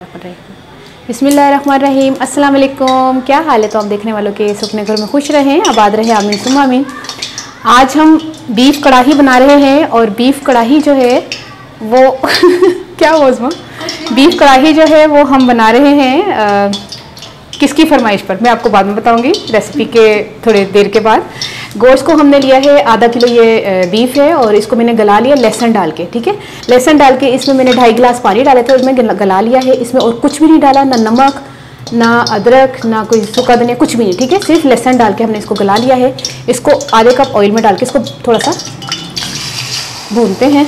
बिस्मिल्लाहिर्रहमानिर्रहीम। अस्सलाम वालेकुम। क्या हाल है? तो आप देखने वालों के सुखने घर में खुश रहें, आबाद रहे, आमीन सुम्मा आमीन। आज हम बीफ कढ़ाई बना रहे हैं और बीफ कढ़ाई जो है वो क्या हुआ उसमें? बीफ कढ़ाई जो है वो हम बना रहे हैं किसकी फरमाइश पर मैं आपको बाद में बताऊंगी, रेसिपी के थोड़ी देर के बाद। गोश्त को हमने लिया है आधा किलो, ये बीफ है और इसको मैंने गला लिया लहसुन डाल के। ठीक है, लहसुन डाल के इसमें मैंने 2.5 गिलास पानी डाले थे, उसमें गला लिया है। इसमें और कुछ भी नहीं डाला, ना नमक, ना अदरक, ना कोई सूखा धनिया, कुछ भी नहीं। ठीक है, सिर्फ लहसुन डाल के हमने इसको गला लिया है। इसको आधे कप ऑयल में डाल के इसको थोड़ा सा भूनते हैं।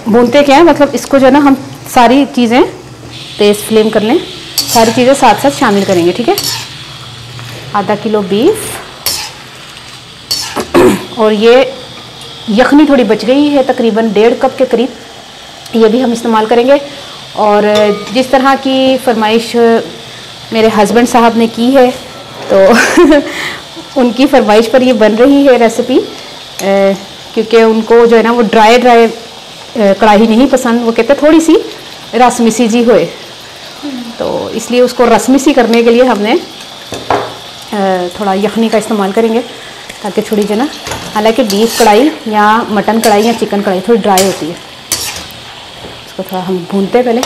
भूनते क्या है मतलब, इसको जो है ना हम सारी चीज़ें तेज़ फ्लेम कर लें, सारी चीज़ें साथ साथ शामिल करेंगे। ठीक है, आधा किलो बीफ और ये यखनी थोड़ी बच गई है, तकरीबन 1.5 कप के करीब, ये भी हम इस्तेमाल करेंगे। और जिस तरह की फरमाइश मेरे हस्बैंड साहब ने की है तो उनकी फरमाइश पर ये बन रही है रेसिपी, क्योंकि उनको जो है ना वो ड्राई कढ़ाई नहीं पसंद। वो कहते थोड़ी सी रसमिसी जी होए, तो इसलिए उसको रसमिसी करने के लिए हमने थोड़ा यखनी का इस्तेमाल करेंगे ताकि थोड़ी जो ना, हालांकि बीफ कढ़ाई या मटन कढ़ाई या चिकन कढ़ाई थोड़ी ड्राई होती है। इसको थोड़ा हम भूनते पहले।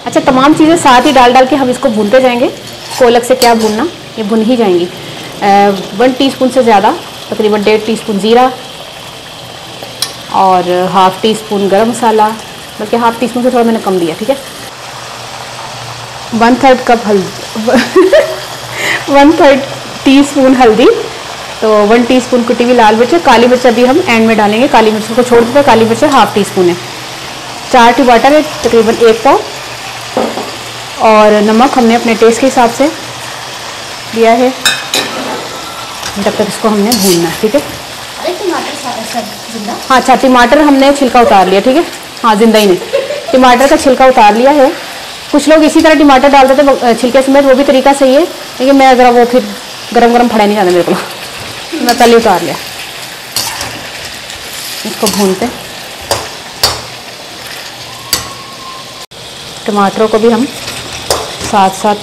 अच्छा, तमाम चीज़ें साथ ही डाल के हम इसको भूनते जाएंगे। कोलक से क्या भूनना, ये भुन ही जाएंगी। 1 टीस्पून से ज़्यादा, तकरीबन 1.5 टीस्पून ज़ीरा और 1/2 टीस्पून गरम मसाला, बल्कि 1/2 टीस्पून से थोड़ा मैंने कम दिया। ठीक है, 1/3 कप हल्दी 1/3 टीस्पून हल्दी, तो 1 टीस्पून कुटी हुई लाल मिर्च। काली मिर्च अभी हम एंड में डालेंगे, काली मिर्च को छोड़ देते। काली मिर्च 1/2 टीस्पून है। 4 टमाटर है, तकरीबन 1 पाव। और नमक हमने अपने टेस्ट के हिसाब से दिया है। जब तक इसको हमने भूनना है। ठीक है, हाँ अच्छा, टमाटर हमने छिलका उतार लिया। ठीक है, हाँ जिंदा ही नहीं, टमाटर का छिलका उतार लिया है। कुछ लोग इसी तरह टमाटर डाल देते हैं छिलके समेत, वो भी तरीका सही है, लेकिन मैं ज़रा वो फिर गरम गरम फड़ा नहीं जाता मेरे को, मैं पहले उतार लिया। इसको भूनते, टमाटरों को भी हम साथ साथ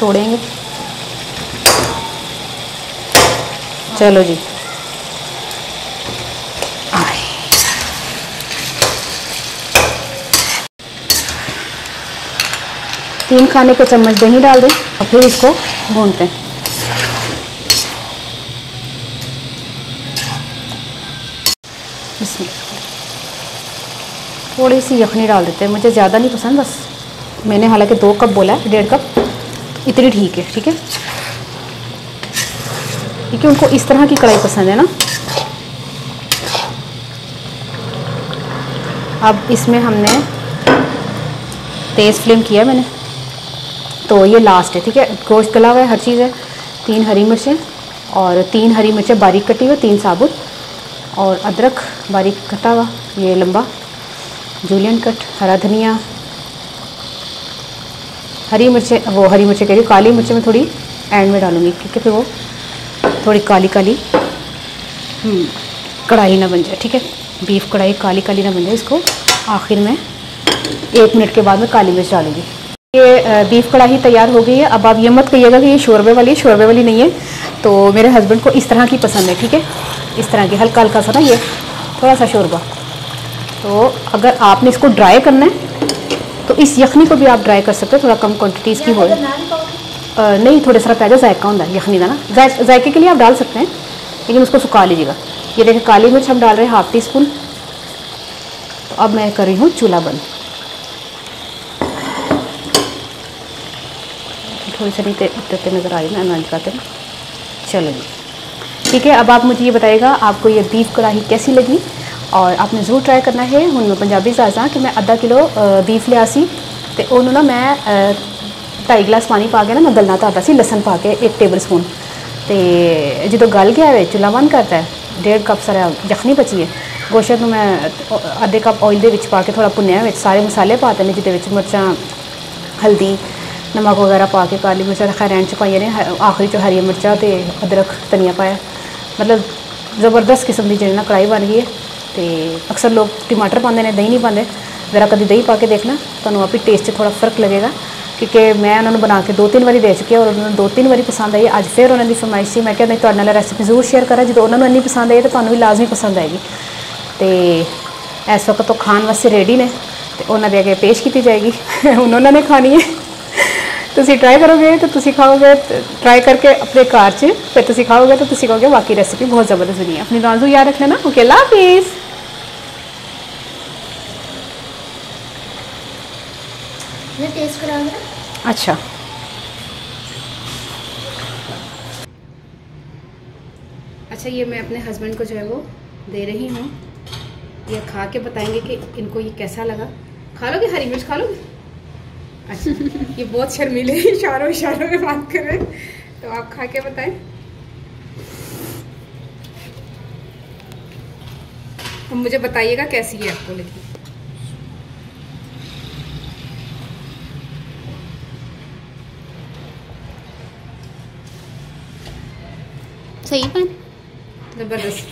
तोड़ेंगे। चलो जी, 3 खाने के चम्मच दही डाल दें और फिर इसको भूनते हैं। इसमें थोड़ी सी यखनी डाल देते हैं, मुझे ज़्यादा नहीं पसंद, बस मैंने हालांकि 2 कप बोला है, 1.5 कप, इतनी ठीक है। ठीक है, क्योंकि उनको इस तरह की कढ़ाई पसंद है ना। अब इसमें हमने तेज़ फ्लेम किया मैंने, तो ये लास्ट है। ठीक है, गोश्त गला हुआ है, हर चीज़ है। 3 हरी मिर्चें और 3 हरी मिर्चें बारीक कटी हुई, 3 साबुत, और अदरक बारीक कटा हुआ, ये लंबा जूलियन कट, हरा धनिया, हरी मिर्चें, वो हरी मिर्चें कह रही हूँ, काली मिर्चें मैं थोड़ी एंड में डालूँगी, क्योंकि फिर वो थोड़ी काली काली कढ़ाई ना बन जाए। ठीक है, बीफ कढ़ाई काली काली ना बन जाए, इसको आखिर में 1 मिनट के बाद में काली मिर्च डालूँगी। ये बीफ कढ़ाई तैयार हो गई है। अब आप ये मत कहिएगा कि ये शोरबे वाली नहीं है, तो मेरे हस्बैंड को इस तरह की पसंद है। ठीक है, इस तरह की हल्का हल्का सा ना, ये थोड़ा सा शोरबा। तो अगर आपने इसको ड्राई करना है तो इस यखनी को भी आप ड्राई कर सकते हो, थोड़ा कम क्वान्टिटीज़ की हो। नहीं, थोड़ा सा प्याजा जायका होता है यखनी का ना, जायके के लिए आप डाल सकते हैं, लेकिन उसको सुखा लीजिएगा। ये देखिए, काली मिर्च हम डाल रहे हैं 1/2 टीस्पून। तो अब मैं कर रही हूँ चूल्हा बंद। थोड़ी सी नहीं तेते नज़र आ रही ना निकालते ना। चलो जी, ठीक है। अब आप मुझे ये बताइएगा आपको ये बीफ कढ़ाई कैसी लगी, और आपने ज़रूर ट्राई करना है। हूँ मैं पंजाबी साजा कि मैं आधा किलो बीफ लिया सी, तो उन्होंने ना मैं 2.5 गिलास पानी पा के ना मैं गलना धाता सी, लसन पा के 1 टेबल स्पून। तो जो गल गया है चूल्हा बंद करता है, 1.5 कप सारा यखनी बची है। गोश्त में मैं आधे कप ऑयल दे विच पा के थोड़ा भुन्निया, सारे मसाले पाते हैं, जिद मिर्चां, हल्दी, नमक वगैरह पा के, काली मिर्चा खैर एंड च पाइया ने, आखिरी च हरी मिर्चा तो अदरक धनिया पाया। मतलब ज़बरदस्त किस्म की जी ना कढ़ाई बन गई है। तो अक्सर लोग टमाटर पाते हैं, दही नहीं पाते। ज़रा कभी दही पा के देखना, तो आप ही टेस्ट थोड़ा फर्क लगेगा। क्योंकि मैं उन्होंने बना के 2-3 बारी दे चुकी और उन्होंने 2-3 बारी पसंद आई। अज फिर उन्होंने फरमाइश थी, मैं क्या नहीं तुहाडे नाल रेसिपी जरूर शेयर करा, जो उन्होंने इन्नी पसंद आई तो तुहानूं भी लाजमी पसंद आएगी। तो इस वक्त तो खाण वास्ते रेडी ने, तो उन्होंने अगे पेश की जाएगी। हुण उन्होंने खानी है, तुसीं ट्राई करोगे तो तुसीं खाओगे, ट्राई करके अपने घर च फिर तुसीं खाओगे तो तुसीं कहोगे वाकई रेसिपी बहुत ज़बरदस्त बनी है। अपनी नाजू याद रख लेना। ओके, अल्लाह हाफिज़। टेस्ट करा दे। अच्छा, अच्छा ये मैं अपने हस्बैंड को जो है वो दे रही हूँ, ये खा के बताएंगे कि इनको ये कैसा लगा। खा लोगे? हरी मिर्च खा लोगे? अच्छा, ये बहुत शर्मीले इशारों इशारों में बात कर रहे हैं, तो आप खा के बताएं। तो मुझे बताइएगा कैसी है आपको लगी। सही है, जबरदस्त।